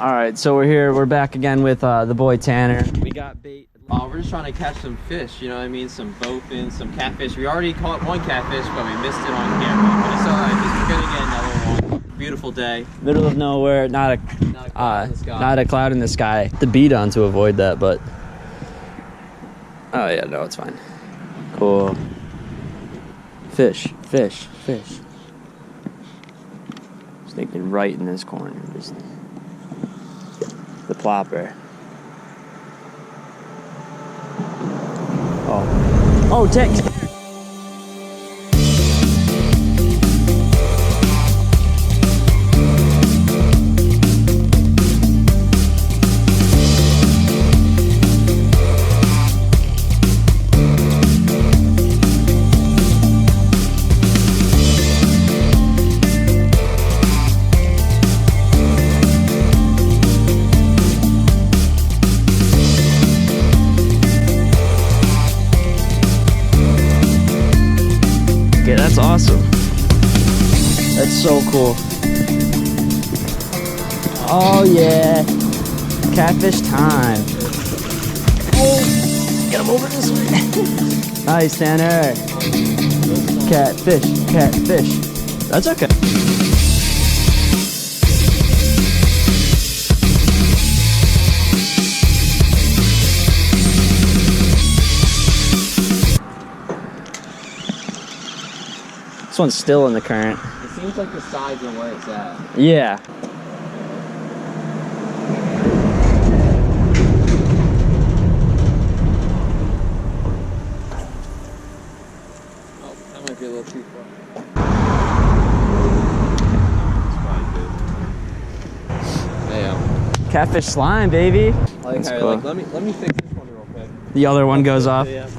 All right, so we're back again with the boy Tanner. We got bait. We're just trying to catch some fish, you know what I mean? Some bowfin, some catfish. We already caught one catfish, but we missed it on camera. But it's all right, because we're gonna get another one. Beautiful day. Middle of nowhere, not a cloud in the sky. The beat on to avoid that, but oh yeah, no, it's fine. Cool. Fish. Just thinking right in this corner, just the plopper. Oh, text. Okay, that's awesome. That's so cool. Oh yeah, catfish time. Oh, get him over this way. Nice, Tanner. Catfish. That's okay. This one's still in the current. It seems like the sides are where it's at. Yeah. Oh, that might be a little too far. Damn. Catfish slime, baby. Like, That's cool. let me fix this one real quick. The other one goes off. Yeah.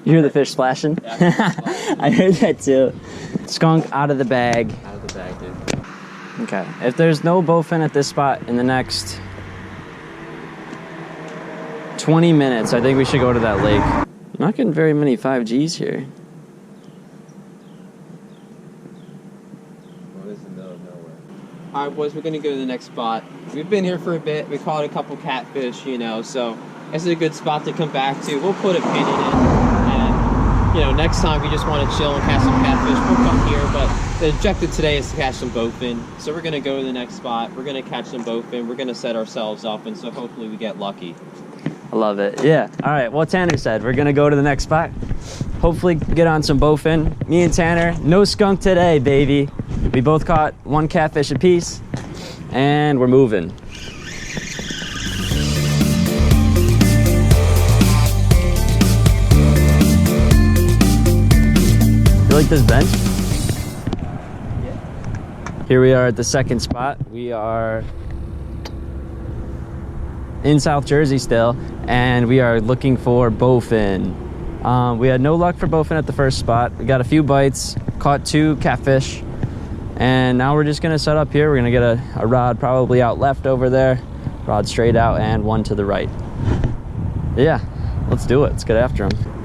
You hear the fish splashing? Yeah, I heard that too. Skunk out of the bag. Out of the bag, dude. Okay. If there's no bowfin at this spot in the next 20 minutes, I think we should go to that lake. I'm not getting very many 5Gs here. Well, this is the middle of nowhere. All right, boys, we're gonna go to the next spot. We've been here for a bit. We caught a couple catfish, you know, so this is a good spot to come back to. We'll put a pin in it. You know, next time we just want to chill and catch some catfish, we'll come here, but the objective today is to catch some bowfin. So we're going to go to the next spot, we're going to catch some bowfin, we're going to set ourselves up, and so hopefully we get lucky. I love it. Yeah. All right. Well, Tanner said we're going to go to the next spot. Hopefully get on some bowfin. Me and Tanner, no skunk today, baby. We both caught one catfish apiece, and we're moving. You like this bench? Yeah. Here we are at the second spot. We are in South Jersey still, and we are looking for bowfin. We had no luck for bowfin at the first spot. We got a few bites, caught 2 catfish, and now we're just gonna set up here. We're gonna get a rod probably out left over there, rod straight out, and one to the right. Yeah, let's do it. Let's get after them.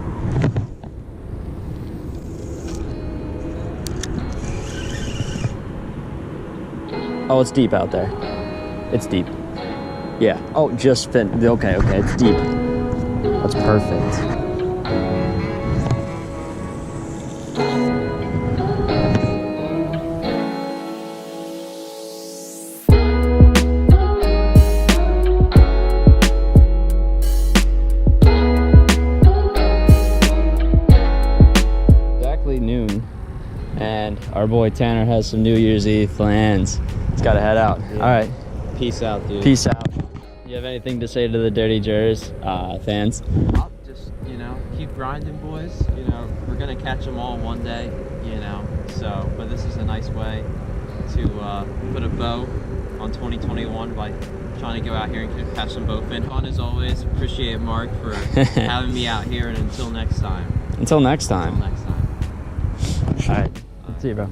Oh, it's deep out there. It's deep. Yeah. Oh, just fit. Okay, it's deep. That's perfect. Exactly noon, and our boy Tanner has some New Year's Eve plans. He's got to head out. Yeah. All right. Peace out, dude. Peace out. You have anything to say to the Dirty Jers fans? I'll just, you know, keep grinding, boys. You know, we're going to catch them all one day, you know. So, but this is a nice way to put a bow on 2021 by trying to go out here and catch some bowfin. Fun as always. Appreciate it, Mark, for having me out here. And until next time. Until next time. Until next time. All right. See you, bro.